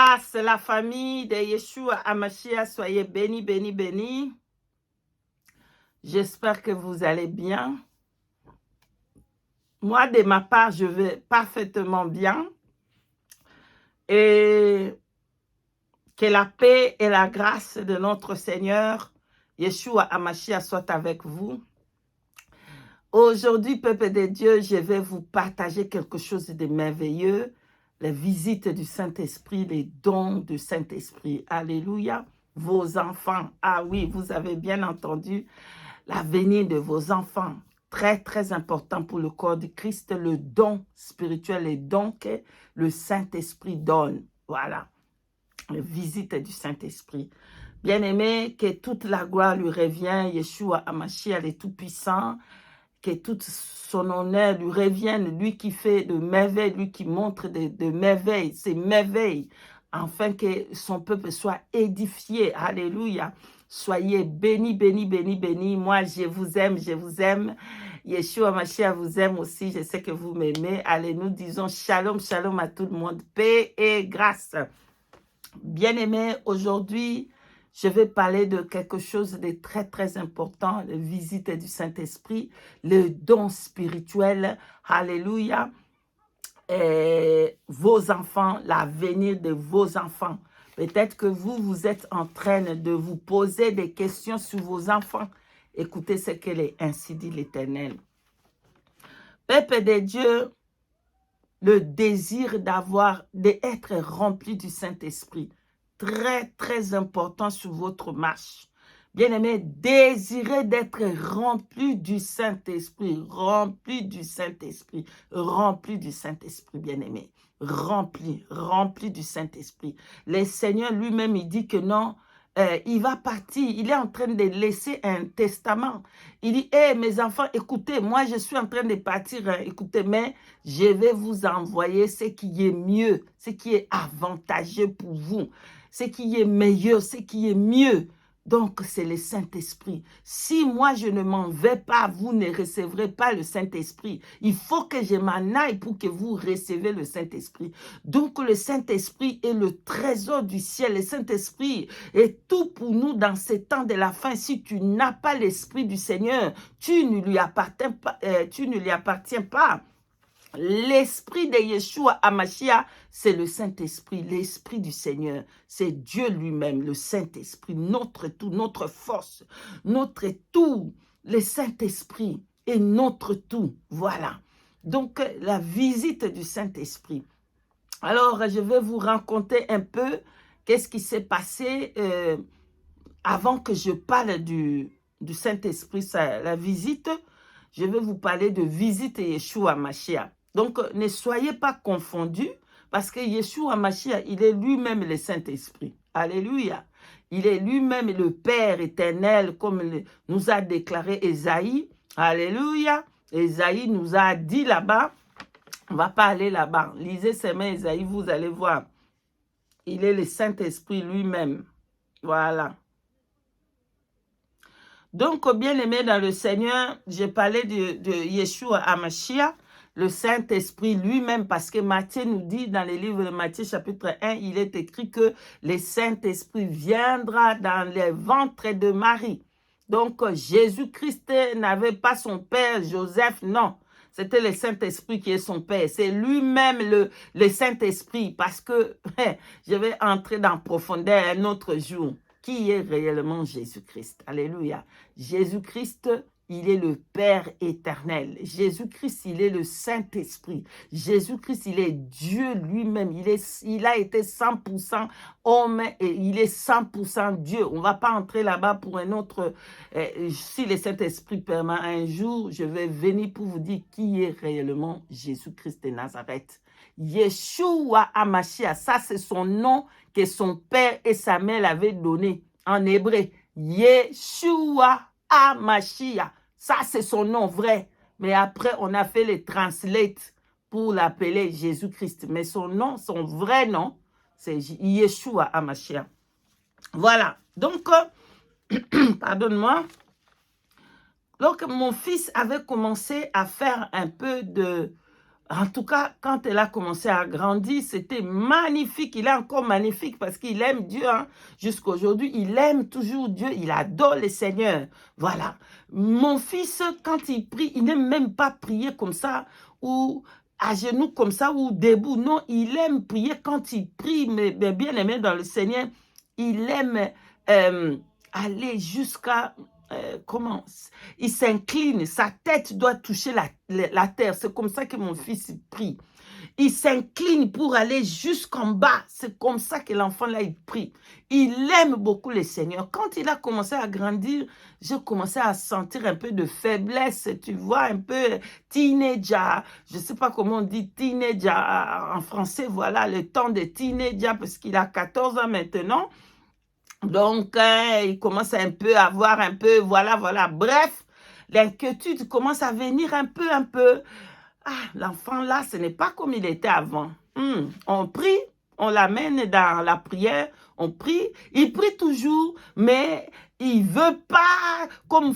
grâce, la famille de Yeshua Hamashiach, soyez bénis, bénis, bénis. J'espère que vous allez bien. Moi, de ma part, je vais parfaitement bien. Et que la paix et la grâce de notre Seigneur, Yeshua Hamashiach, soient avec vous. Aujourd'hui, peuple de Dieu, je vais vous partager quelque chose de merveilleux. Les visites du Saint-Esprit, les dons du Saint-Esprit. Alléluia. Vos enfants. Ah oui, vous avez bien entendu l'avenir de vos enfants. Très, très important pour le corps du Christ. Le don spirituel, les dons que le Saint-Esprit donne. Voilà. Les visites du Saint-Esprit. Bien-aimé, que toute la gloire lui revient. Yeshua Hamashiach, le Tout-Puissant. Que toute son honneur lui revienne, lui qui fait de merveilles, lui qui montre de merveilles, ces merveilles, afin que son peuple soit édifié. Alléluia. Soyez bénis, bénis, bénis, bénis. Moi, je vous aime, je vous aime. Yeshua Hamashiach vous aime aussi. Je sais que vous m'aimez. Allez, nous disons shalom, shalom à tout le monde. Paix et grâce. Bien-aimés, aujourd'hui, je vais parler de quelque chose de très, très important, la visite du Saint-Esprit, le don spirituel, alléluia, et vos enfants, l'avenir de vos enfants. Peut-être que vous êtes en train de vous poser des questions sur vos enfants. Écoutez ce qu'elle est, ainsi dit l'Éternel. Peuple de Dieu, le désir d'être rempli du Saint-Esprit. Très, très important sur votre marche. Bien-aimé, désirez d'être rempli du Saint-Esprit, rempli du Saint-Esprit, rempli du Saint-Esprit, bien-aimé. Rempli du Saint-Esprit. Le Seigneur lui-même, il dit que non, il va partir, il est en train de laisser un testament. Il dit, hey, mes enfants, écoutez, moi je suis en train de partir, hein, écoutez, mais je vais vous envoyer ce qui est mieux, ce qui est avantageux pour vous, ce qui est meilleur, ce qui est mieux. Donc, c'est le Saint-Esprit. Si moi, je ne m'en vais pas, vous ne recevrez pas le Saint-Esprit. Il faut que je m'en aille pour que vous recevez le Saint-Esprit. Donc, le Saint-Esprit est le trésor du ciel. Le Saint-Esprit est tout pour nous dans ces temps de la fin. Si tu n'as pas l'Esprit du Seigneur, tu ne lui appartiens pas. L'esprit de Yeshua Hamashiach, c'est le Saint-Esprit, l'Esprit du Seigneur. C'est Dieu lui-même, le Saint-Esprit, notre tout, notre force, notre tout. Le Saint-Esprit est notre tout. Voilà. Donc, la visite du Saint-Esprit. Alors, je vais vous raconter un peu qu'est-ce qui s'est passé avant que je parle du Saint-Esprit, la visite. Je vais vous parler de visite Yeshua Hamashiach. Donc, ne soyez pas confondus parce que Yeshua Hamashiach, il est lui-même le Saint-Esprit. Alléluia. Il est lui-même le Père éternel, comme nous a déclaré Ésaïe. Alléluia. Ésaïe nous a dit là-bas, on ne va pas aller là-bas. Lisez ces mains, Ésaïe, vous allez voir. Il est le Saint-Esprit lui-même. Voilà. Donc, bien-aimé dans le Seigneur, j'ai parlé de Yeshua Hamashiach, le Saint-Esprit lui-même, parce que Matthieu nous dit dans le livre de Matthieu chapitre 1, il est écrit que le Saint-Esprit viendra dans les ventres de Marie. Donc, Jésus-Christ n'avait pas son père Joseph, non. C'était le Saint-Esprit qui est son père. C'est lui-même le Saint-Esprit, parce que je vais entrer dans profondeur un autre jour. Qui est réellement Jésus-Christ? Alléluia. Jésus-Christ, il est le Père éternel. Jésus-Christ, il est le Saint-Esprit. Jésus-Christ, il est Dieu lui-même. Il a été 100% homme et il est 100% Dieu. On ne va pas entrer là-bas pour un autre. Si le Saint-Esprit permet un jour, je vais venir pour vous dire qui est réellement Jésus-Christ de Nazareth. Yeshua Hamashiach, ça c'est son nom que son père et sa mère l'avaient donné en hébreu. Yeshua Hamashiach, ça c'est son nom vrai. Mais après on a fait les translates pour l'appeler Jésus-Christ. Mais son nom, son vrai nom, c'est Yeshua Hamashiach. Voilà. Donc, pardonne-moi. Donc mon fils avait commencé à faire un peu de En tout cas, quand elle a commencé à grandir, c'était magnifique. Il est encore magnifique parce qu'il aime Dieu. Hein. Jusqu'à aujourd'hui, il aime toujours Dieu. Il adore le Seigneur. Voilà. Mon fils, quand il prie, il n'aime même pas prier comme ça ou à genoux comme ça ou debout. Non, il aime prier quand il prie, mais bien aimé dans le Seigneur. Il aime aller jusqu'à... comment il s'incline, sa tête doit toucher la terre. C'est comme ça que mon fils prie. Il s'incline pour aller jusqu'en bas. C'est comme ça que l'enfant là, il prie. Il aime beaucoup le Seigneur. Quand il a commencé à grandir, j'ai commencé à sentir un peu de faiblesse, tu vois, un peu teenager. Je ne sais pas comment on dit teenager en français, voilà, le temps de teenager, parce qu'il a 14 ans maintenant. Donc, il commence un peu à avoir un peu, voilà. Bref, l'inquiétude commence à venir un peu. Ah, l'enfant là, ce n'est pas comme il était avant. On prie, on l'amène dans la prière, on prie. Il prie toujours, mais il veut pas comme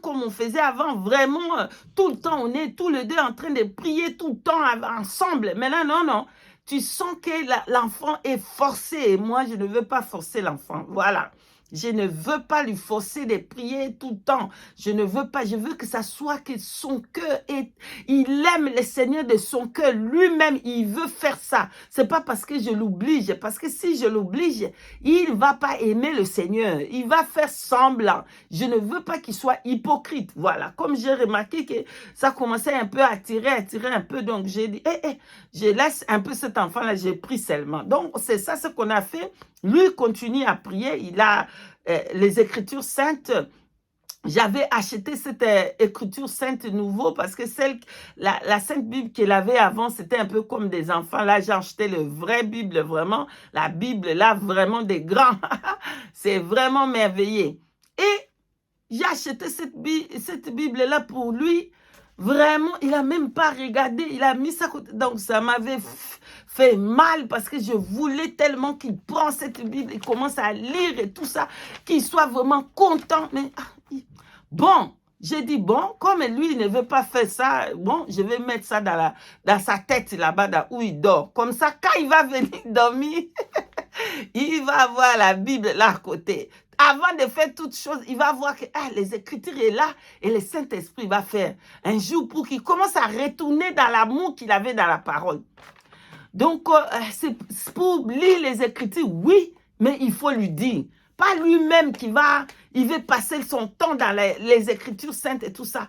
on faisait avant. Vraiment, tout le temps, on est tous les deux en train de prier tout le temps ensemble. Mais là, non. Tu sens que l'enfant est forcé. Et moi, je ne veux pas forcer l'enfant. Voilà. Je ne veux pas lui forcer de prier tout le temps. Je ne veux pas. Je veux que ça soit que son cœur est... Il aime le Seigneur de son cœur. Lui-même, il veut faire ça. C'est pas parce que je l'oblige. Parce que si je l'oblige, il va pas aimer le Seigneur. Il va faire semblant. Je ne veux pas qu'il soit hypocrite. Voilà. Comme j'ai remarqué que ça commençait un peu à attirer un peu. Donc, j'ai dit, je laisse un peu cet enfant-là. J'ai pris seulement. Donc, c'est ça ce qu'on a fait. Lui continue à prier. Il a les Écritures saintes. J'avais acheté cette écriture sainte nouveau parce que la Sainte Bible qu'il avait avant, c'était un peu comme des enfants. Là, j'ai acheté le vrai Bible, vraiment. La Bible, là, vraiment des grands. C'est vraiment merveilleux. Et j'ai acheté cette Bible-là pour lui. Vraiment, il n'a même pas regardé. Il a mis ça côté. Donc, ça m'avait fait mal parce que je voulais tellement qu'il prenne cette Bible et commence à lire et tout ça, qu'il soit vraiment content. Mais bon, j'ai dit, bon, comme lui, il ne veut pas faire ça, bon, je vais mettre ça dans sa tête là-bas, où il dort. Comme ça, quand il va venir dormir, il va avoir la Bible là à côté. Avant de faire toutes choses, il va voir que les Écritures est là et le Saint-Esprit va faire un jour pour qu'il commence à retourner dans l'amour qu'il avait dans la parole. Donc, c'est pour lire les Écritures, oui, mais il faut lui dire. Pas lui-même il veut passer son temps dans les Écritures saintes et tout ça.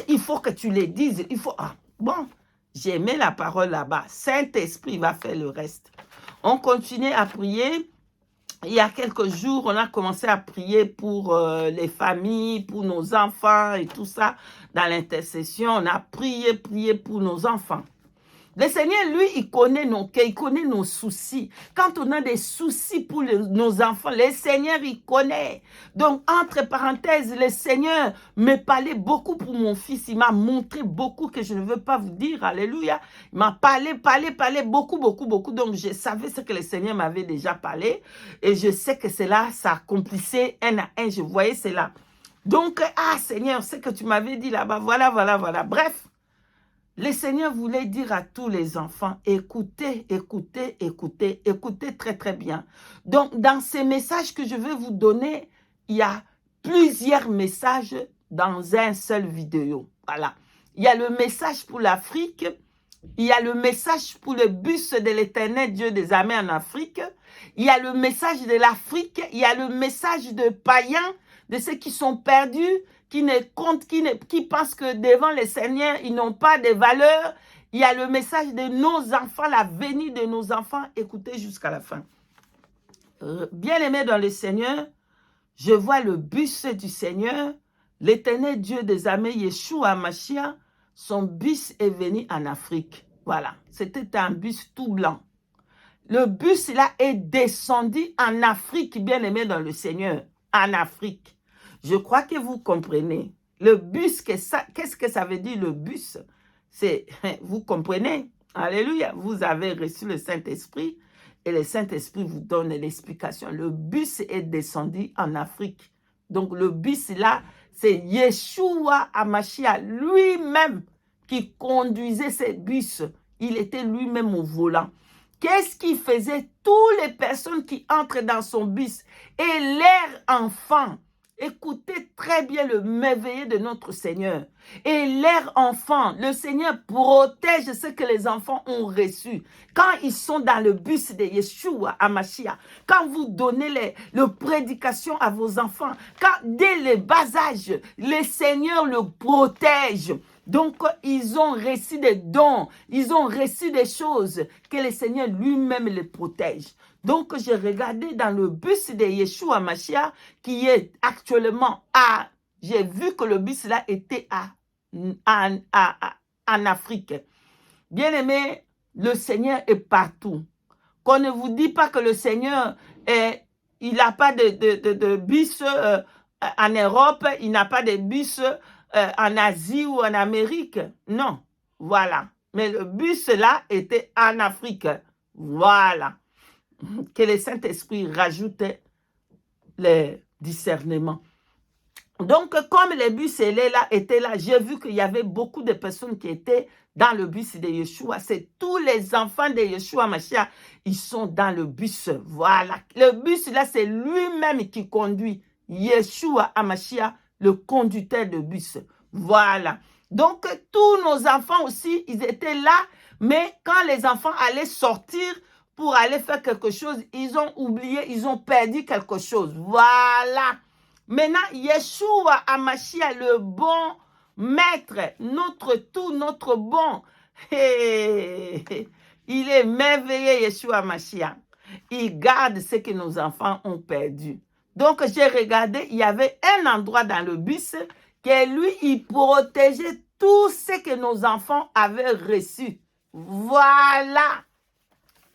Il faut que tu les dises. Il faut, bon, j'ai mis la parole là-bas. Saint-Esprit va faire le reste. On continue à prier. Il y a quelques jours, on a commencé à prier pour les familles, pour nos enfants et tout ça. Dans l'intercession, on a prié pour nos enfants. Le Seigneur, lui, il connaît nos cœurs, il connaît nos soucis. Quand on a des soucis pour nos enfants, le Seigneur, il connaît. Donc, entre parenthèses, le Seigneur me parlait beaucoup pour mon fils. Il m'a montré beaucoup que je ne veux pas vous dire. Alléluia. Il m'a parlé beaucoup. Donc, je savais ce que le Seigneur m'avait déjà parlé. Et je sais que cela s'accomplissait un à un. Je voyais cela. Donc, Seigneur, ce que tu m'avais dit là-bas, voilà. Bref. Le Seigneur voulait dire à tous les enfants, écoutez très bien. Donc, dans ces messages que je vais vous donner, il y a plusieurs messages dans un seul vidéo. Voilà. Il y a le message pour l'Afrique, il y a le message pour le bus de l'Éternel Dieu des armées en Afrique, il y a le message de l'Afrique, il y a le message de païens, de ceux qui sont perdus, qui pensent que devant le Seigneur, ils n'ont pas de valeur. Il y a le message de nos enfants, la venue de nos enfants. Écoutez jusqu'à la fin. Bien-aimés dans le Seigneur, je vois le bus du Seigneur, l'Éternel Dieu des armées, Yeshua Mashiach, son bus est venu en Afrique. Voilà, c'était un bus tout blanc. Le bus là est descendu en Afrique, bien-aimés dans le Seigneur, en Afrique. Je crois que vous comprenez. Le bus, qu'est-ce que ça veut dire le bus? C'est, vous comprenez? Alléluia. Vous avez reçu le Saint-Esprit et le Saint-Esprit vous donne l'explication. Le bus est descendu en Afrique. Donc le bus là, c'est Yeshua HaMashiach lui-même qui conduisait ces bus. Il était lui-même au volant. Qu'est-ce qu'il faisait? Toutes les personnes qui entrent dans son bus et leurs enfants, écoutez très bien le merveilleux de notre Seigneur. Et leurs enfants, le Seigneur protège ce que les enfants ont reçu. Quand ils sont dans le bus de Yeshua Hamashiach, quand vous donnez les prédications à vos enfants, quand dès le bas âge, le Seigneur le protège. Donc, ils ont reçu des dons, ils ont reçu des choses que le Seigneur lui-même les protège. Donc, j'ai regardé dans le bus de Yeshua Mashiach qui est actuellement j'ai vu que le bus là était en Afrique. Bien aimé, le Seigneur est partout. Qu'on ne vous dit pas que le Seigneur, il n'a pas de bus en Europe, il n'a pas de bus en Asie ou en Amérique. Non, voilà. Mais le bus là était en Afrique. Voilà. Que le Saint-Esprit rajoute les discernements. Donc, comme les bus étaient là, j'ai vu qu'il y avait beaucoup de personnes qui étaient dans le bus de Yeshua. C'est tous les enfants de Yeshua Mashiach, ils sont dans le bus. Voilà. Le bus là, c'est lui-même qui conduit. Yeshua Hamashiach, le conducteur de bus. Voilà. Donc, tous nos enfants aussi, ils étaient là, mais quand les enfants allaient sortir pour aller faire quelque chose, ils ont oublié, ils ont perdu quelque chose. Voilà. Maintenant, Yeshua Hamashiach, le bon maître, notre tout, notre bon, il est merveilleux, Yeshua Hamashiach. Il garde ce que nos enfants ont perdu. Donc, j'ai regardé, il y avait un endroit dans le bus que lui, il protégeait tout ce que nos enfants avaient reçu. Voilà.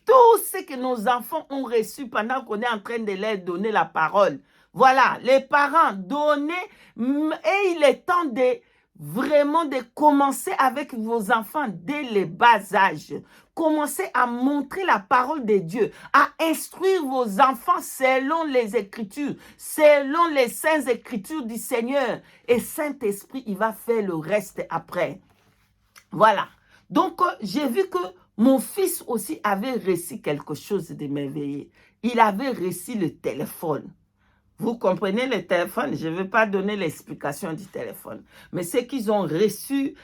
Tout ce que nos enfants ont reçu pendant qu'on est en train de leur donner la parole. Voilà, les parents, donnez, et il est temps de vraiment de commencer avec vos enfants dès le bas âge. Commencez à montrer la parole de Dieu, à instruire vos enfants selon les Écritures, selon les saintes Écritures du Seigneur. Et Saint-Esprit, il va faire le reste après. Voilà. Donc, j'ai vu que mon fils aussi avait reçu quelque chose de merveilleux. Il avait reçu le téléphone. Vous comprenez le téléphone? Je ne vais pas donner l'explication du téléphone. Mais ceux qu'ils ont reçu,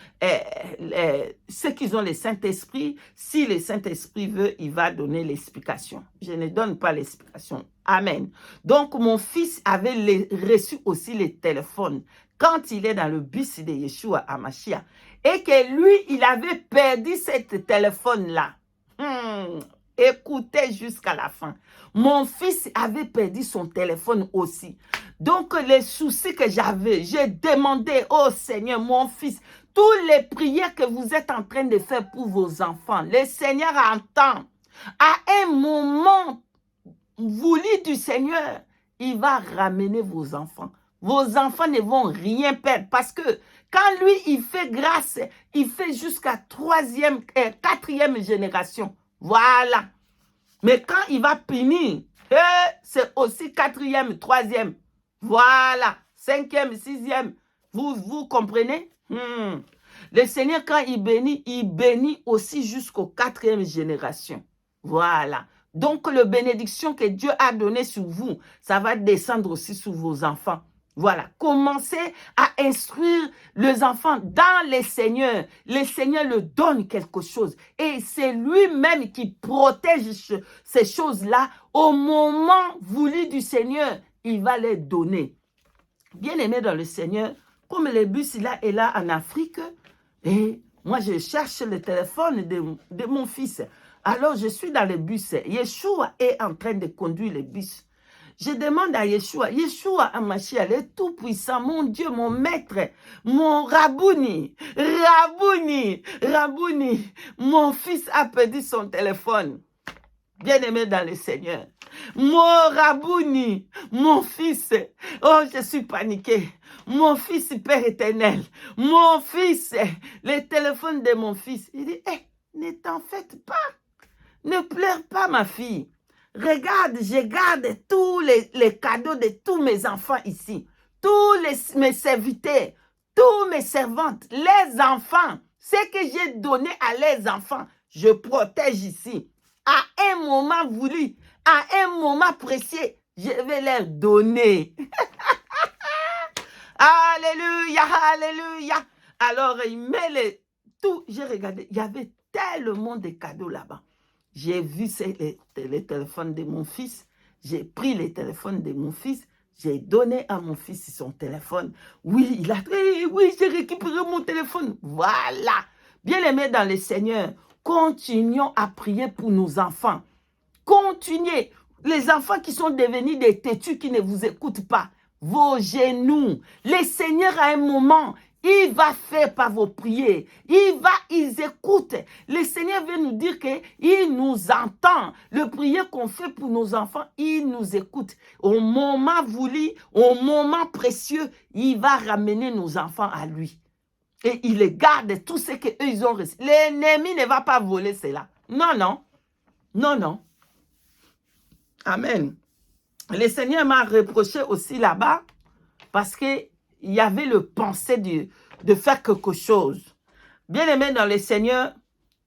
ceux qui ont le Saint-Esprit, si le Saint-Esprit veut, il va donner l'explication. Je ne donne pas l'explication. Amen. Donc, mon fils avait reçu aussi le téléphone quand il est dans le bus de Yeshua Hamashiach. Et que lui, il avait perdu ce téléphone-là. Écoutez jusqu'à la fin. Mon fils avait perdu son téléphone aussi. Donc, les soucis que j'avais, j'ai demandé au Seigneur, mon fils, toutes les prières que vous êtes en train de faire pour vos enfants, le Seigneur entend. À un moment voulu du Seigneur, il va ramener vos enfants. Vos enfants ne vont rien perdre parce que quand lui, il fait grâce, il fait jusqu'à 4e génération. Voilà. Mais quand il va punir, c'est aussi 4e, 3e. Voilà. 5e, 6e. Vous comprenez? Le Seigneur, quand il bénit aussi jusqu'aux 4e génération. Voilà. Donc, la bénédiction que Dieu a donnée sur vous, ça va descendre aussi sur vos enfants. Voilà, commencez à instruire les enfants dans le Seigneur. Le Seigneur leur donne quelque chose. Et c'est lui-même qui protège ces choses-là. Au moment voulu du Seigneur, il va les donner. Bien-aimé dans le Seigneur, comme le bus là est là en Afrique, et moi je cherche le téléphone de mon fils. Alors je suis dans le bus. Yeshua est en train de conduire le bus. Je demande à Yeshua, Yeshua Hamashiach, le tout-puissant, mon Dieu, mon maître, mon Rabouni, mon fils a perdu son téléphone. Bien-aimé dans le Seigneur. Mon Rabouni, mon fils, oh, je suis paniqué. Mon fils, Père éternel, mon fils, le téléphone de mon fils. Il dit, ne t'en faites pas, ne pleure pas ma fille. Regarde, je garde tous les cadeaux de tous mes enfants ici. Tous mes serviteurs, tous mes servantes, les enfants. Ce que j'ai donné à les enfants, je protège ici. À un moment voulu, à un moment précieux, je vais leur donner. Alléluia, alléluia. Alors, il met tout. J'ai regardé, il y avait tellement de cadeaux là-bas. J'ai vu les téléphones de mon fils. J'ai pris les téléphones de mon fils. J'ai donné à mon fils son téléphone. Oui, il a dit, oui, j'ai récupéré mon téléphone. Voilà. Bien-aimés dans le Seigneur, continuons à prier pour nos enfants. Continuez. Les enfants qui sont devenus des têtus, qui ne vous écoutent pas. Vos genoux. Le Seigneur, à un moment, il va faire par vos prières. Ils écoutent. Le Seigneur veut nous dire qu'il nous entend. Le prière qu'on fait pour nos enfants, il nous écoute. Au moment voulu, au moment précieux, il va ramener nos enfants à lui. Et il les garde tout ce qu'ils ont reçu. L'ennemi ne va pas voler cela. Non, non. Non, non. Amen. Le Seigneur m'a reproché aussi là-bas parce qu'il y avait le pensée de faire quelque chose. Bien-aimé dans le Seigneur,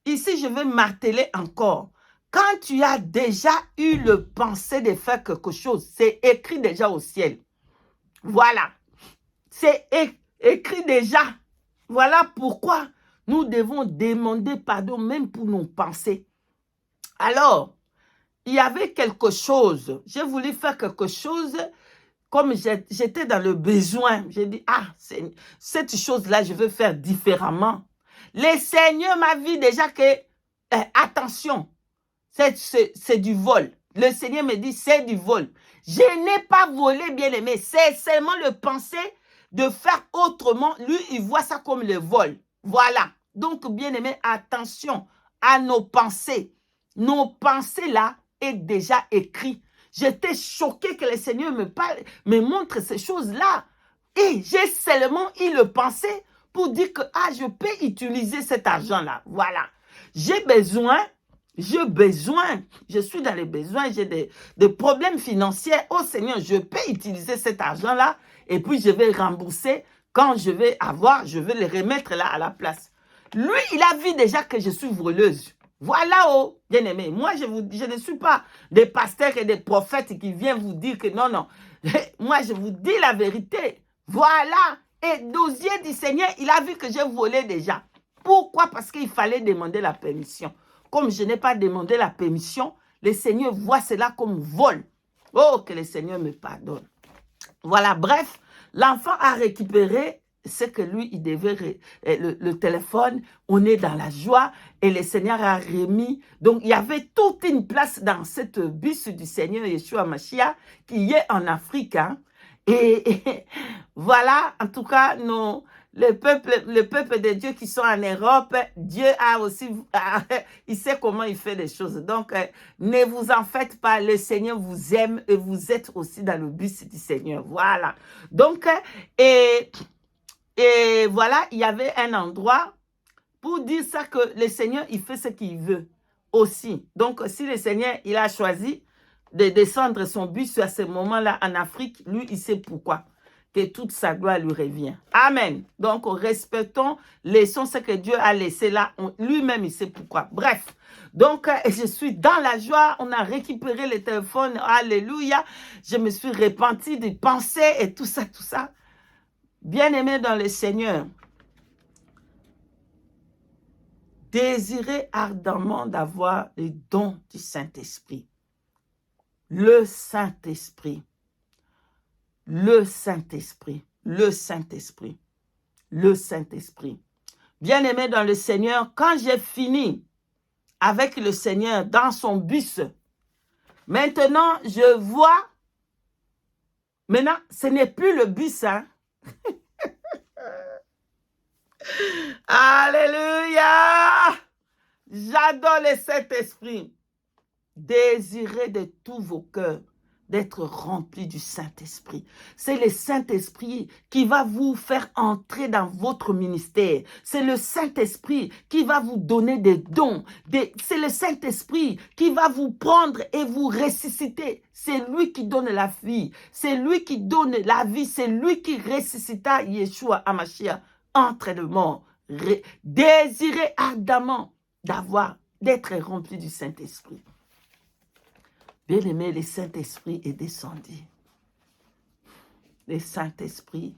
ici je veux marteler encore. Quand tu as déjà eu le pensée de faire quelque chose, c'est écrit déjà au ciel. Voilà. C'est écrit déjà. Voilà pourquoi nous devons demander pardon même pour nos pensées. Alors, il y avait quelque chose. J'ai voulu faire quelque chose comme j'étais dans le besoin. J'ai dit, cette chose-là, je veux faire différemment. Le Seigneur m'a dit déjà que, attention, c'est du vol. Le Seigneur me dit, c'est du vol. Je n'ai pas volé, bien-aimé. C'est seulement le penser de faire autrement. Lui, il voit ça comme le vol. Voilà. Donc, bien-aimé, attention à nos pensées. Nos pensées, là, est déjà écrit. J'étais choquée que le Seigneur me montre ces choses-là. Et j'ai seulement eu le pensée pour dire que je peux utiliser cet argent-là. Voilà. J'ai besoin, je suis dans les besoins, j'ai des problèmes financiers. Oh Seigneur, je peux utiliser cet argent-là et puis je vais rembourser. Quand je vais avoir, je vais le remettre là à la place. Lui, il a vu déjà que je suis voleuse. Voilà, oh, bien-aimé. Moi, je ne suis pas des pasteurs et des prophètes qui viennent vous dire que non, non. Moi, je vous dis la vérité. Voilà. Et aux yeux du Seigneur, il a vu que j'ai volé déjà. Pourquoi? Parce qu'il fallait demander la permission. Comme je n'ai pas demandé la permission, le Seigneur voit cela comme vol. Oh, que le Seigneur me pardonne. Voilà, bref, l'enfant a récupéré ce que lui, il devait, le téléphone, on est dans la joie et le Seigneur a remis. Donc, il y avait toute une place dans cette bus du Seigneur Yeshua Mashiach qui est en Afrique. Hein. Et voilà, en tout cas, le peuple de Dieu qui sont en Europe, Dieu a aussi, il sait comment il fait les choses. Donc, ne vous en faites pas, le Seigneur vous aime et vous êtes aussi dans le bus du Seigneur. Voilà. Donc, et voilà, il y avait un endroit pour dire ça que le Seigneur, il fait ce qu'il veut aussi. Donc, si le Seigneur, il a choisi de descendre son bus à ce moment-là en Afrique, lui, il sait pourquoi. Que toute sa gloire lui revient. Amen. Donc, respectons, laissons ce que Dieu a laissé là. Lui-même, il sait pourquoi. Bref. Donc, je suis dans la joie. On a récupéré le téléphone. Alléluia. Je me suis repentie des pensées et tout ça, tout ça. Bien-aimé dans le Seigneur, désirez ardemment d'avoir les dons du Saint-Esprit. Le Saint-Esprit. Le Saint-Esprit. Le Saint-Esprit. Le Saint-Esprit. Bien-aimé dans le Seigneur, quand j'ai fini avec le Seigneur dans son bus, maintenant, je vois, maintenant, ce n'est plus le bus, hein. Alléluia! J'adore le Saint-Esprit. Désirez de tous vos cœurs d'être remplis du Saint-Esprit. C'est le Saint-Esprit qui va vous faire entrer dans votre ministère. C'est le Saint-Esprit qui va vous donner des dons. C'est le Saint-Esprit qui va vous prendre et vous ressusciter. C'est lui qui donne la vie. C'est lui qui donne la vie. C'est lui qui ressuscita Yeshua Hamashiach entre les morts. Désirez ardemment d'être rempli du Saint-Esprit. Bien-aimé, le Saint-Esprit est descendu. Le Saint-Esprit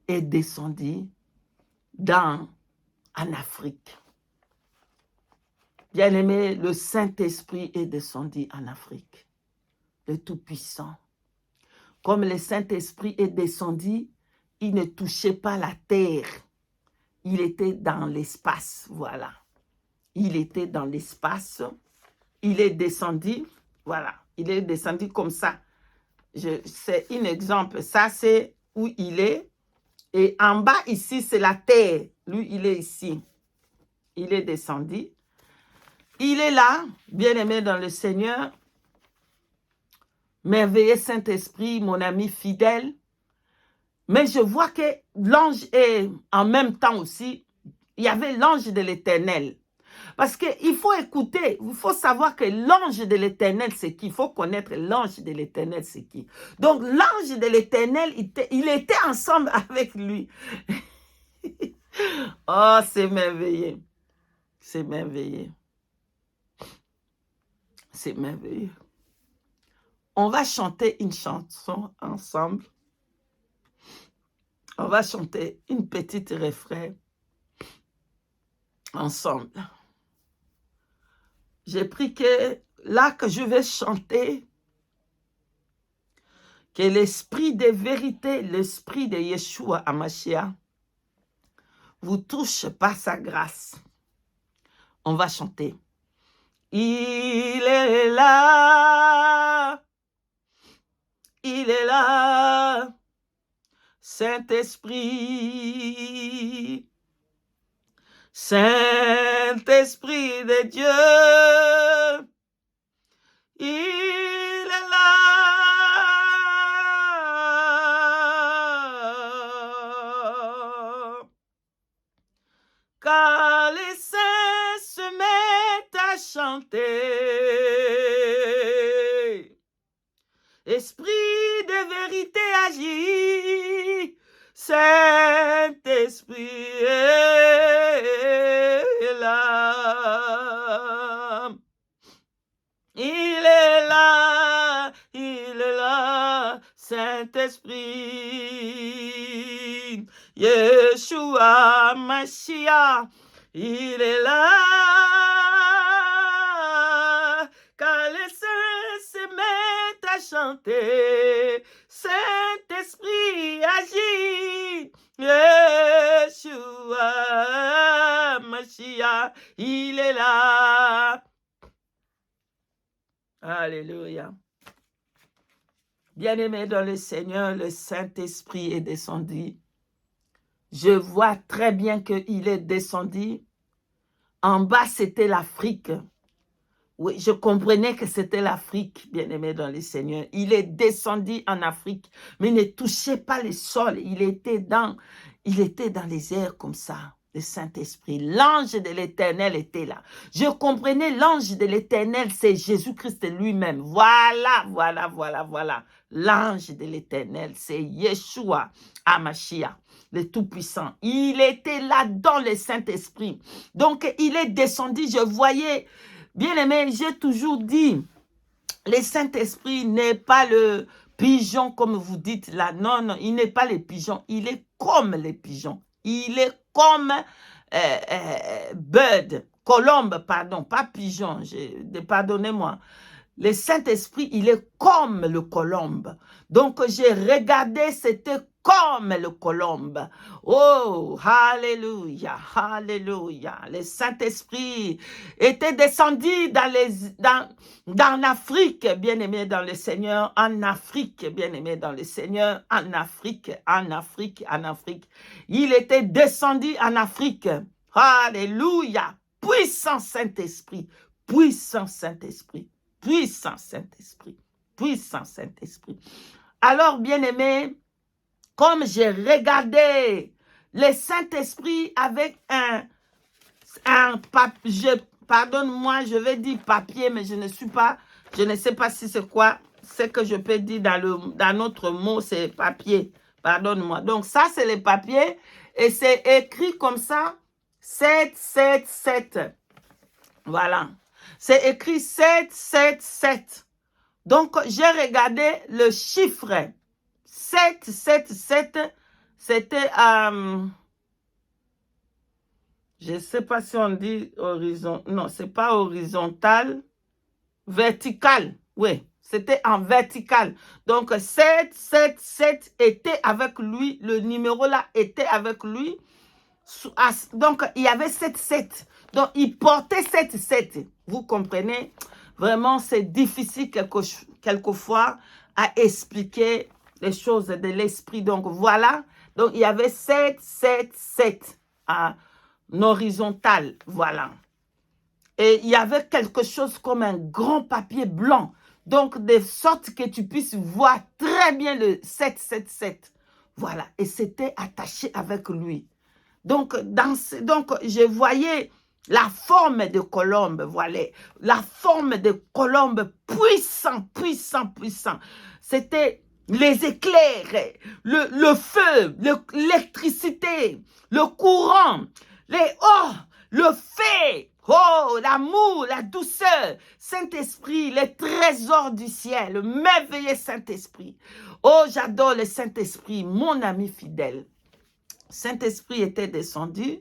est descendu en Afrique. Bien-aimé, le Saint-Esprit est descendu en Afrique. Le Tout-Puissant. Comme le Saint-Esprit est descendu, il ne touchait pas la terre. Il était dans l'espace, voilà. Il était dans l'espace. Il est descendu, voilà. Il est descendu comme ça. C'est un exemple. Ça, c'est où il est. Et en bas, ici, c'est la terre. Lui, il est ici. Il est descendu. Il est là, bien-aimé dans le Seigneur. Merveilleux Saint-Esprit, mon ami fidèle. Mais je vois que l'ange est en même temps aussi. Il y avait l'ange de l'Éternel. Parce qu'il faut écouter, il faut savoir que l'ange de l'Éternel, c'est qui? Il faut connaître l'ange de l'Éternel, c'est qui? Donc, l'ange de l'Éternel, il était ensemble avec lui. Oh, c'est merveilleux. C'est merveilleux. C'est merveilleux. On va chanter une chanson ensemble. On va chanter une petite refrain ensemble. J'ai pris que là que je vais chanter, que l'esprit de vérité, l'esprit de Yeshua Hamashiach vous touche par sa grâce. On va chanter. Il est là. Il est là. Saint-Esprit. Saint-Esprit de Dieu. Il est là. Car les saints se mettent à chanter. Esprit de vérité agit. Saint-Esprit est là. Il est là. Il est là. Saint-Esprit. Yeshua Mashiach. Il est là. Car les saints se mettent à chanter. Saint-Esprit agit. Yeshua Mashiach, il est là. Alléluia. Bien-aimé dans le Seigneur, le Saint-Esprit est descendu. Je vois très bien qu'il est descendu. En bas, c'était l'Afrique. Oui, je comprenais que c'était l'Afrique, bien-aimé dans le Seigneur. Il est descendu en Afrique, mais il ne touchait pas le sol. Il était dans les airs comme ça, le Saint-Esprit. L'ange de l'Éternel était là. Je comprenais l'ange de l'Éternel, c'est Jésus-Christ lui-même. Voilà. L'ange de l'Éternel, c'est Yeshua Hamashiach, le Tout-Puissant. Il était là dans le Saint-Esprit. Donc, il est descendu, je voyais... Bien-aimé, j'ai toujours dit, le Saint-Esprit n'est pas le pigeon comme vous dites là. Non, il n'est pas le pigeon. Il est comme les pigeons. Il est comme bird, colombe, pardon, pas pigeon. Pardonnez-moi. Le Saint-Esprit, il est comme le colombe. Donc, j'ai regardé, c'était comme le colombe. Oh, alléluia, alléluia. Le Saint-Esprit était descendu dans l'Afrique, bien-aimé dans le Seigneur, en Afrique, bien-aimé dans le Seigneur, en Afrique. Il était descendu en Afrique. Alléluia. Puissant Saint-Esprit, puissant Saint-Esprit. Puissant Saint-Esprit, puissant Saint-Esprit. Alors, bien-aimé, comme j'ai regardé le Saint-Esprit avec pardonne-moi, je vais dire papier, mais je ne sais pas si c'est quoi, ce que je peux dire dans notre mot, c'est papier, pardonne-moi. Donc ça, c'est le papier, et c'est écrit comme ça, 7, 7, 7. Voilà. C'est écrit 7, 7, 7. Donc, j'ai regardé le chiffre. 7, 7, 7. C'était, je ne sais pas si on dit horizontal. Non, ce n'est pas horizontal. Vertical. Oui, c'était en vertical. Donc, 7, 7, 7 était avec lui. Le numéro là était avec lui. Donc, il y avait 7, 7. Donc, il portait 7, 7. Vous comprenez? Vraiment, c'est difficile quelquefois à expliquer les choses de l'esprit. Donc, voilà. Donc, il y avait 7, 7, 7 en horizontal. Voilà. Et il y avait quelque chose comme un grand papier blanc. Donc, de sorte que tu puisses voir très bien le 7, 7, 7. Voilà. Et c'était attaché avec lui. Donc, je voyais la forme de colombe, voilà, la forme de colombe puissant, puissant, puissant. C'était les éclairs, le feu, l'électricité, le courant, le fait, l'amour, la douceur, Saint-Esprit, les trésors du ciel, le merveilleux Saint-Esprit. Oh, j'adore le Saint-Esprit, mon ami fidèle. Saint-Esprit était descendu,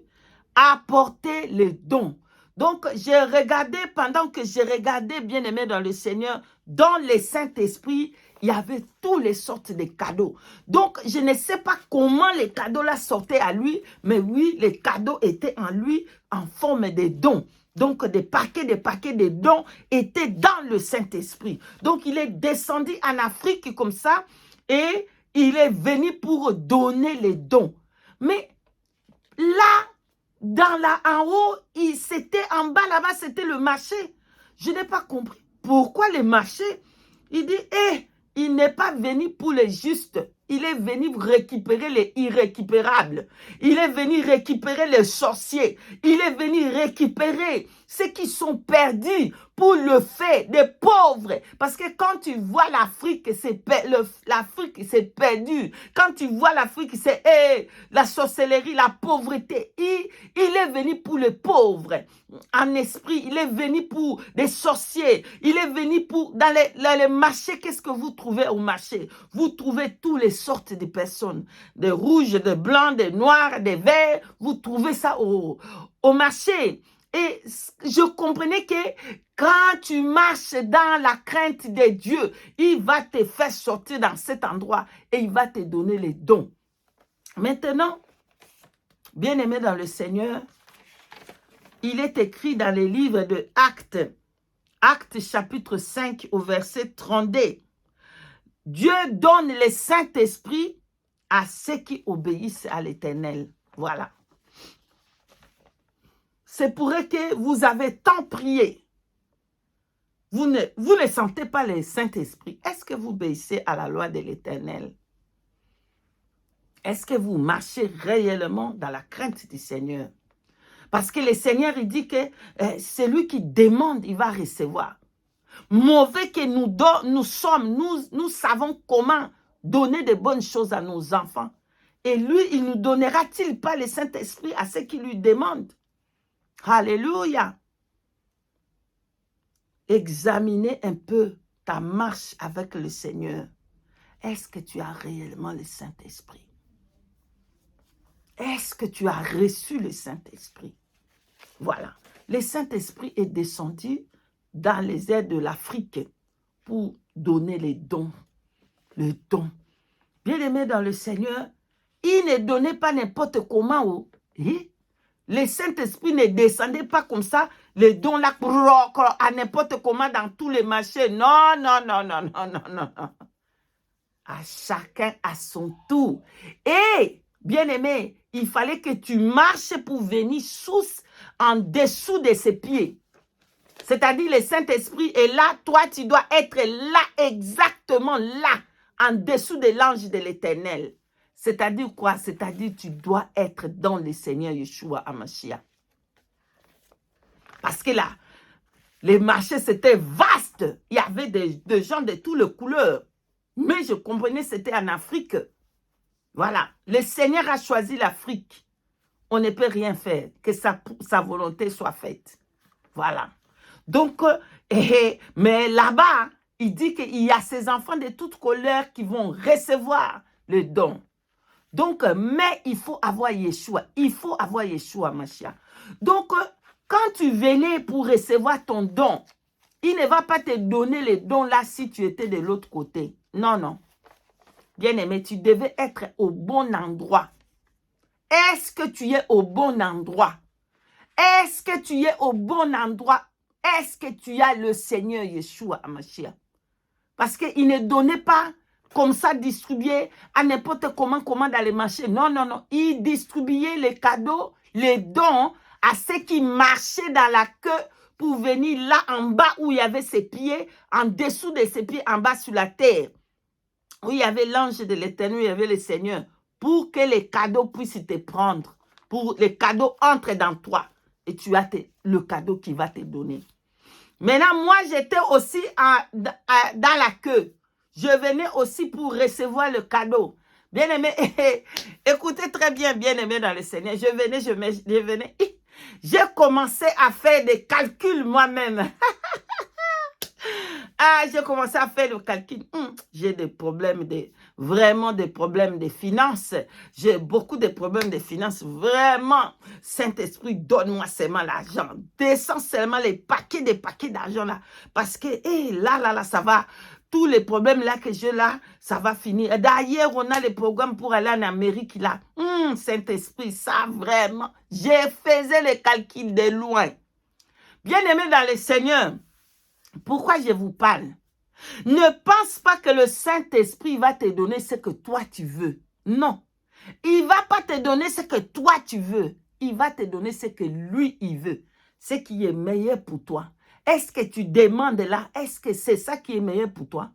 apporter les dons. Donc, j'ai regardé, pendant que j'ai regardé, bien-aimé dans le Seigneur, dans le Saint-Esprit, il y avait toutes les sortes de cadeaux. Donc, je ne sais pas comment les cadeaux-là sortaient à lui, mais oui, les cadeaux étaient en lui en forme de dons. Donc, des paquets de dons étaient dans le Saint-Esprit. Donc, il est descendu en Afrique comme ça et il est venu pour donner les dons. Mais là, en haut, c'était en bas, là-bas, c'était le marché. Je n'ai pas compris. Pourquoi le marché? Il dit, il n'est pas venu pour les justes. Il est venu récupérer les irrécupérables. Il est venu récupérer les sorciers. Il est venu récupérer ceux qui sont perdus pour le fait des pauvres. Parce que quand tu vois l'Afrique, l'Afrique c'est perdu. Quand tu vois l'Afrique, c'est la sorcellerie, la pauvreté. Il est venu pour les pauvres en esprit. Il est venu pour des sorciers. Il est venu pour... Dans les marchés, qu'est-ce que vous trouvez au marché? Vous trouvez toutes les sortes de personnes. Des rouges, des blancs, des noirs, des verts. Vous trouvez ça au marché. Et je comprenais que quand tu marches dans la crainte de Dieu, il va te faire sortir dans cet endroit et il va te donner les dons. Maintenant, bien-aimé dans le Seigneur, il est écrit dans les livres de Actes, Actes chapitre 5 au verset 32. Dieu donne le Saint-Esprit à ceux qui obéissent à l'Éternel. Voilà. C'est pour que vous avez tant prié. Vous ne sentez pas le Saint-Esprit. Est-ce que vous obéissez à la loi de l'Éternel? Est-ce que vous marchez réellement dans la crainte du Seigneur? Parce que le Seigneur, il dit que celui qui demande, il va recevoir. Mauvais que nous sommes, nous savons comment donner de bonnes choses à nos enfants. Et lui, il ne nous donnera-t-il pas le Saint-Esprit à ceux qui lui demandent? Alléluia. Examinez un peu ta marche avec le Seigneur. Est-ce que tu as réellement le Saint-Esprit? Est-ce que tu as reçu le Saint-Esprit? Voilà. Le Saint-Esprit est descendu dans les airs de l'Afrique pour donner les dons. Le don. Bien-aimé dans le Seigneur, il ne donnait pas n'importe comment. Le Saint-Esprit ne descendait pas comme ça, les dons là, à n'importe comment dans tous les marchés. Non, non, non, non, non, non, non. À chacun à son tour. Et, bien-aimé, il fallait que tu marches pour venir en dessous de ses pieds. C'est-à-dire, le Saint-Esprit est là, toi, tu dois être là, exactement là, en dessous de l'ange de l'Éternel. C'est-à-dire quoi? C'est-à-dire tu dois être dans le Seigneur Yeshua HaMashiach. Parce que là, les marchés, c'était vaste. Il y avait des gens de toutes les couleurs. Mais je comprenais, c'était en Afrique. Voilà. Le Seigneur a choisi l'Afrique on ne peut rien faire, que sa volonté soit faite. Voilà. Donc, mais là-bas, il dit qu'il y a ces enfants de toute couleur qui vont recevoir le don. Donc, mais il faut avoir Yeshua. Il faut avoir Yeshua, Mashiach. Donc, quand tu venais pour recevoir ton don, il ne va pas te donner les dons là si tu étais de l'autre côté. Non, non. Bien-aimé, tu devais être au bon endroit. Est-ce que tu es au bon endroit? Est-ce que tu es au bon endroit? Est-ce que tu as le Seigneur Yeshua Hamashiach? Parce qu'il ne donnait pas comme ça distribuer à n'importe comment dans les marchés. Non, non, non. Il distribuait les cadeaux, les dons à ceux qui marchaient dans la queue pour venir là en bas où il y avait ses pieds, en dessous de ses pieds, en bas sur la terre. Où il y avait l'ange de l'Éternel, il y avait le Seigneur. Pour que les cadeaux puissent te prendre. Pour que les cadeaux entrent dans toi. Et tu as le cadeau qui va te donner. Maintenant, moi, j'étais aussi dans la queue. Je venais aussi pour recevoir le cadeau. Bien-aimé, écoutez très bien, bien-aimé dans le Seigneur. Je venais. J'ai commencé à faire des calculs moi-même. Ah, j'ai commencé à faire le calcul. J'ai des problèmes, vraiment des problèmes de finances. J'ai beaucoup de problèmes de finances. Vraiment, Saint-Esprit, donne-moi seulement l'argent. Descends seulement les paquets d'argent là. Parce que, là, ça va. Tous les problèmes là que j'ai là, ça va finir. D'ailleurs, on a les programmes pour aller en Amérique là. Saint-Esprit, ça vraiment. J'ai fait les calculs de loin. Bien-aimé dans le Seigneur, pourquoi je vous parle? Ne pense pas que le Saint-Esprit va te donner ce que toi tu veux. Non. Il ne va pas te donner ce que toi tu veux. Il va te donner ce que lui, il veut. Ce qui est meilleur pour toi. Est-ce que tu demandes là? Est-ce que c'est ça qui est meilleur pour toi?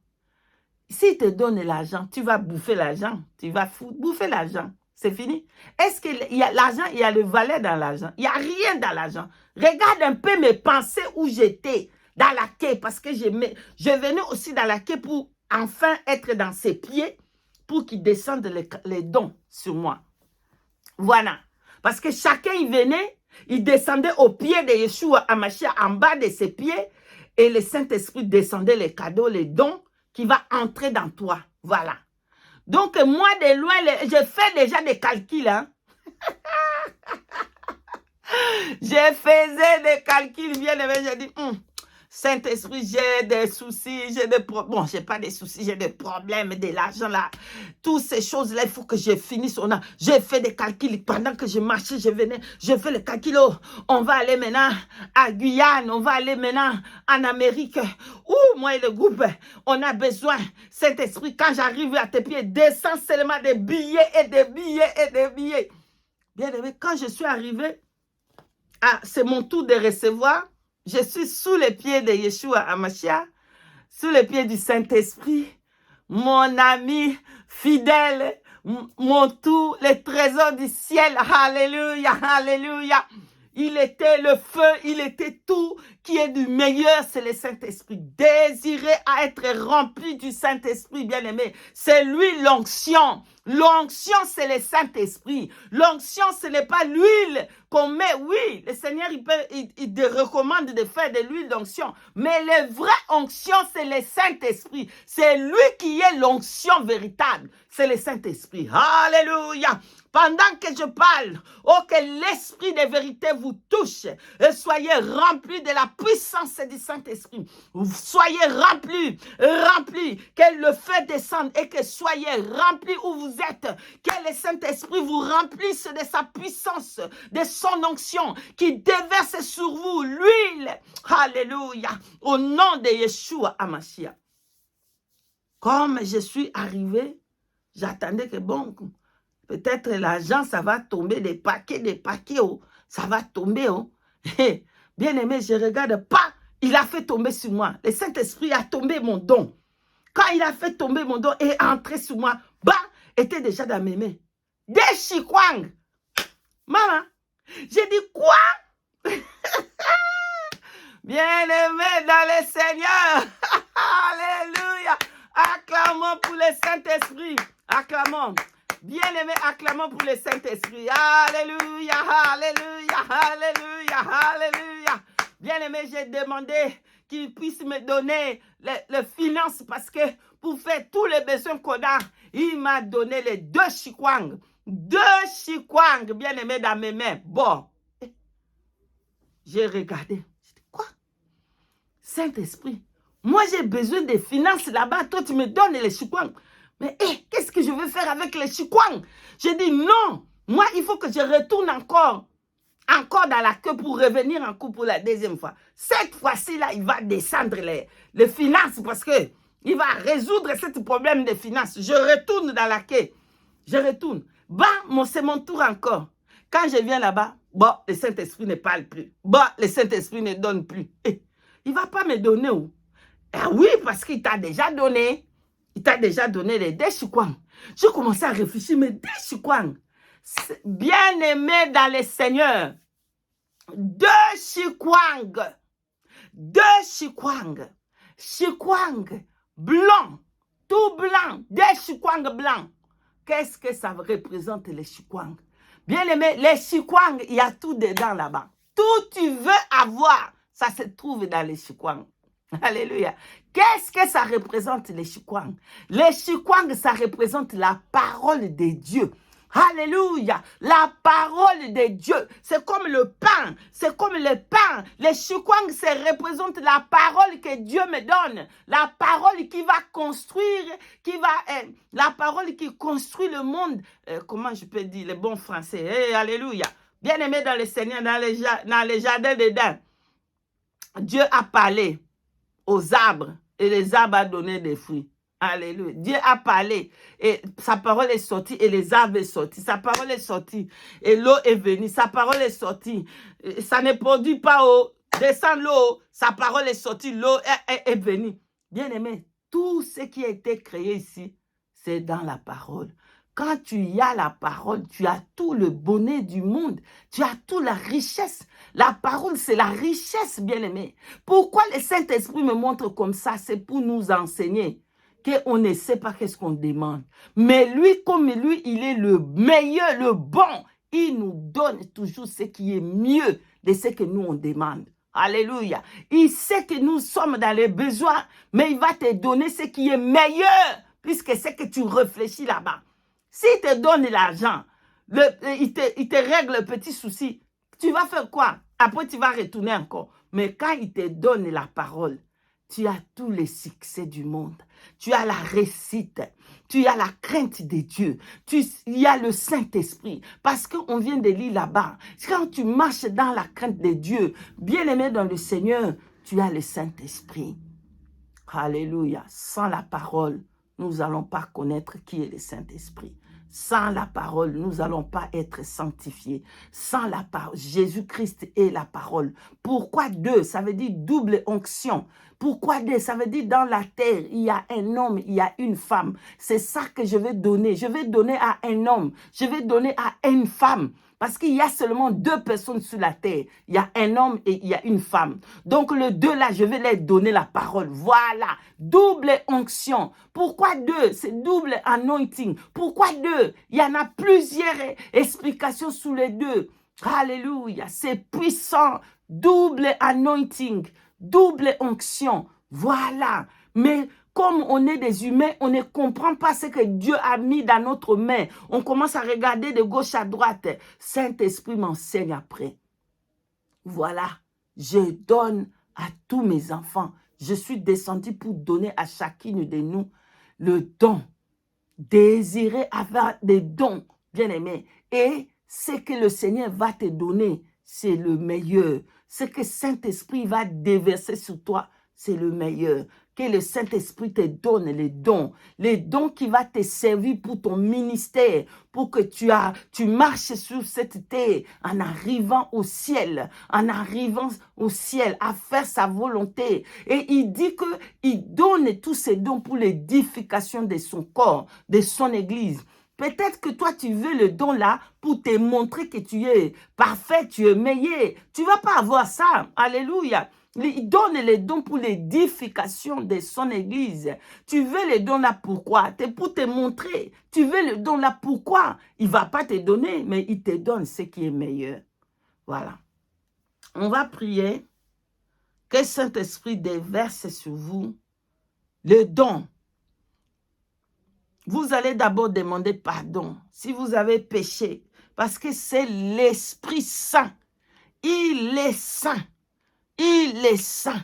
S'il te donne l'argent, tu vas bouffer l'argent. Tu vas bouffer l'argent. C'est fini. Est-ce qu'il y a l'argent? Il y a le valet dans l'argent. Il n'y a rien dans l'argent. Regarde un peu mes pensées où j'étais. Dans la quai, parce que je venais aussi dans la quai pour enfin être dans ses pieds, pour qu'il descende les dons sur moi. Voilà. Parce que chacun, il venait, il descendait au pied de Yeshua Hamashiach, en bas de ses pieds, et le Saint-Esprit descendait les cadeaux, les dons, qui va entrer dans toi. Voilà. Donc, moi, de loin, je fais déjà des calculs, hein. Je faisais des calculs, bien aimé, j'ai dit, Saint-Esprit, j'ai des soucis, j'ai des problèmes. Bon, j'ai pas des soucis, j'ai des problèmes, de l'argent là. Toutes ces choses-là, il faut que je finisse. J'ai fait des calculs. Pendant que je marchais, je venais, je fais le calcul. Oh, on va aller maintenant à Guyane, on va aller maintenant en Amérique. Ouh, moi et le groupe, on a besoin. Saint-Esprit, quand j'arrive à tes pieds, descends seulement des billets et des billets et des billets. Bien aimé, quand je suis arrivé, c'est mon tour de recevoir. Je suis sous les pieds de Yeshua Hamashiach, sous les pieds du Saint-Esprit, mon ami fidèle, mon tout, les trésors du ciel. Alléluia, alléluia. Il était le feu, il était tout qui est du meilleur, c'est le Saint-Esprit. Désiré à être rempli du Saint-Esprit, bien-aimé. C'est lui l'onction. L'onction, c'est le Saint-Esprit. L'onction, ce n'est pas l'huile qu'on met. Oui, le Seigneur, il te recommande de faire de l'huile d'onction. Mais la vraie onction, c'est le Saint-Esprit. C'est lui qui est l'onction véritable. C'est le Saint-Esprit. Alléluia. Pendant que je parle, oh, que l'Esprit de vérité vous touche et soyez remplis de la puissance du Saint-Esprit. Soyez remplis, que le feu descende et que soyez remplis où vous êtes. Que le Saint-Esprit vous remplisse de sa puissance, de son onction, qui déverse sur vous l'huile. Alléluia. Au nom de Yeshua Hamashiach. Comme je suis arrivé, j'attendais que bon... Peut-être l'argent, ça va tomber, des paquets, oh, ça va tomber. Oh. Bien aimé, je regarde pas. Il a fait tomber sur moi. Le Saint-Esprit a tombé mon don. Quand il a fait tomber mon don et entré sur moi, était déjà dans mes mains. Des chikwang. Maman, j'ai dit quoi? Bien aimé dans le Seigneur. Alléluia. Acclamons pour le Saint-Esprit. Acclamons. Bien-aimés, acclamons pour le Saint-Esprit. Alléluia, alléluia, alléluia, alléluia. Bien-aimés, j'ai demandé qu'il puisse me donner les finances parce que pour faire tous les besoins qu'on a, il m'a donné les 2 chikwang. 2 chikwang, bien-aimés, dans mes mains. Bon, j'ai regardé. J'ai dit, quoi? Saint-Esprit, moi j'ai besoin des finances là-bas. Toi, tu me donnes les chikwang. Mais qu'est-ce que je vais faire avec les chikwang? J'ai dit non. Moi, il faut que je retourne encore dans la queue pour revenir en coup pour la 2e fois. Cette fois-ci-là, il va descendre les finances parce que il va résoudre ce problème des finances. Je retourne dans la queue. Je retourne. Bon, c'est mon tour encore. Quand je viens là-bas, bon, le Saint-Esprit ne parle plus. Bon, le Saint-Esprit ne donne plus. Il ne va pas me donner où? Ah oui, parce qu'il t'a déjà donné. Il t'a déjà donné les 2 chikwang. Je commençais à réfléchir, mais 2 chikwang. Bien-aimé dans le Seigneur. 2 chikwang. 2 chikwang. Chikwang blanc. Tout blanc. 2 chikwang blancs. Qu'est-ce que ça représente les chikwang? Bien-aimé, les chikwang, il y a tout dedans là-bas. Tout tu veux avoir, ça se trouve dans les chikwang. Alléluia. Qu'est-ce que ça représente les chikwang? Les chikwang, ça représente la parole de Dieu. Alléluia. La parole de Dieu. C'est comme le pain. C'est comme le pain. Les chikwang, ça représente la parole que Dieu me donne. La parole qui va construire, la parole qui construit le monde. Comment je peux dire le bon français? Alléluia. Bien-aimé dans le Seigneur, dans les jardins d'Éden, Dieu a parlé aux arbres et les arbres ont donné des fruits. Alléluia. Dieu a parlé et sa parole est sortie et les arbres sont sortis. Sa parole est sortie et l'eau est venue. Sa parole est sortie. Ça ne produit pas eau. Descend l'eau. Sa parole est sortie. L'eau est venue. Bien aimé, tout ce qui a été créé ici, c'est dans la parole. Quand tu as la parole, tu as tout le bonheur du monde. Tu as toute la richesse. La parole, c'est la richesse, bien-aimé. Pourquoi le Saint-Esprit me montre comme ça? C'est pour nous enseigner qu'on ne sait pas qu'est-ce qu'on demande. Mais lui, comme lui, il est le meilleur, le bon. Il nous donne toujours ce qui est mieux de ce que nous, on demande. Alléluia. Il sait que nous sommes dans les besoins, mais il va te donner ce qui est meilleur, puisque c'est que tu réfléchis là-bas. S'il te donne l'argent, il te règle le petit souci, tu vas faire quoi? Après, tu vas retourner encore. Mais quand il te donne la parole, tu as tous les succès du monde. Tu as la réussite. Tu as la crainte de Dieu. Il y a le Saint-Esprit. Parce qu'on vient de lire là-bas. Quand tu marches dans la crainte de Dieu, bien-aimé dans le Seigneur, tu as le Saint-Esprit. Alléluia. Sans la parole, nous n'allons pas connaître qui est le Saint-Esprit. Sans la parole, nous n'allons pas être sanctifiés. Sans la parole, Jésus-Christ est la parole. Pourquoi 2? Ça veut dire double onction. Pourquoi 2? Ça veut dire dans la terre, il y a un homme, il y a une femme. C'est ça que je vais donner. Je vais donner à un homme. Je vais donner à une femme. Parce qu'il y a seulement 2 personnes sur la terre. Il y a un homme et il y a une femme. Donc le 2 là, je vais leur donner la parole. Voilà. Double onction. Pourquoi 2? C'est double anointing. Pourquoi 2? Il y en a plusieurs explications sur les 2. Alléluia. C'est puissant. Double anointing. Double onction. Voilà. Mais comme on est des humains, on ne comprend pas ce que Dieu a mis dans notre main. On commence à regarder de gauche à droite. Saint-Esprit m'enseigne après. Voilà, je donne à tous mes enfants. Je suis descendu pour donner à chacune de nous le don. Désirer avoir des dons, bien-aimés. Et ce que le Seigneur va te donner, c'est le meilleur. Ce que Saint-Esprit va déverser sur toi, c'est le meilleur. Que le Saint-Esprit te donne les dons qui vont te servir pour ton ministère, pour que tu marches sur cette terre en arrivant au ciel, à faire sa volonté. Et il dit qu'il donne tous ces dons pour l'édification de son corps, de son église. Peut-être que toi, tu veux le don là pour te montrer que tu es parfait, tu es meilleur. Tu ne vas pas avoir ça. Alléluia. Il donne les dons pour l'édification de son église. Tu veux les dons là pourquoi? C'est pour te montrer. Tu veux le don là pourquoi? Il ne va pas te donner, mais il te donne ce qui est meilleur. Voilà. On va prier que Saint-Esprit déverse sur vous le don. Vous allez d'abord demander pardon si vous avez péché, parce que c'est l'Esprit Saint. Il est saint. Il est saint.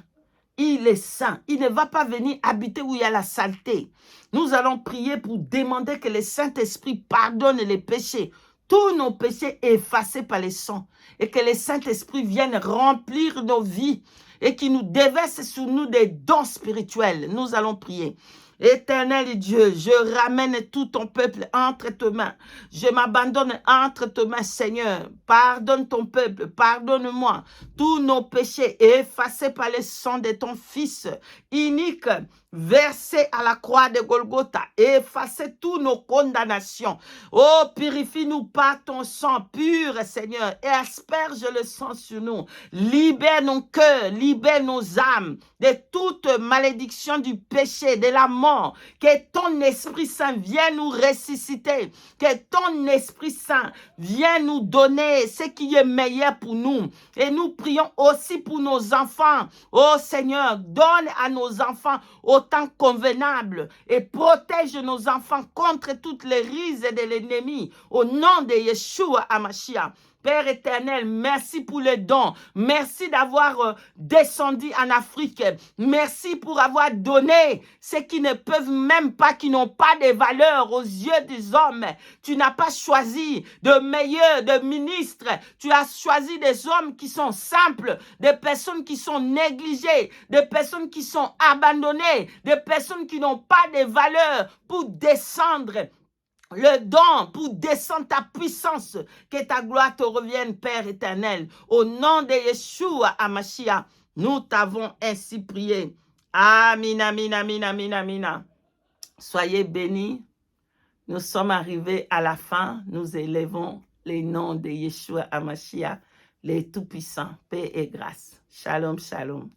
Il est saint. Il ne va pas venir habiter où il y a la saleté. Nous allons prier pour demander que le Saint-Esprit pardonne les péchés. Tous nos péchés effacés par le sang. Et que le Saint-Esprit vienne remplir nos vies. Et qu'il nous déverse sur nous des dons spirituels. Nous allons prier. Éternel Dieu, je ramène tout ton peuple entre tes mains. Je m'abandonne entre tes mains, Seigneur. Pardonne ton peuple, pardonne-moi tous nos péchés effacés par le sang de ton Fils unique, versé à la croix de Golgotha. Effacez toutes nos condamnations. Oh, purifie-nous par ton sang pur, Seigneur, et asperge le sang sur nous. Libère nos cœurs, libère nos âmes de toute malédiction du péché, de la mort. Que ton Esprit Saint vienne nous ressusciter. Que ton Esprit Saint vienne nous donner ce qui est meilleur pour nous. Et nous prions aussi pour nos enfants. Oh Seigneur, donne à nos enfants autant convenable et protège nos enfants contre toutes les rises de l'ennemi. Au nom de Yeshua HaMashiach. Père éternel, merci pour les dons. Merci d'avoir descendu en Afrique. Merci pour avoir donné ceux qui ne peuvent même pas, qui n'ont pas de valeur aux yeux des hommes. Tu n'as pas choisi de meilleurs, de ministres. Tu as choisi des hommes qui sont simples, des personnes qui sont négligées, des personnes qui sont abandonnées, des personnes qui n'ont pas de valeur pour descendre le don pour descendre ta puissance, que ta gloire te revienne, Père éternel. Au nom de Yeshua HaMashiach, nous t'avons ainsi prié. Amen, amen, amen, amen, amen. Soyez bénis. Nous sommes arrivés à la fin. Nous élevons les noms de Yeshua HaMashiach, les Tout-Puissants. Paix et grâce. Shalom, shalom.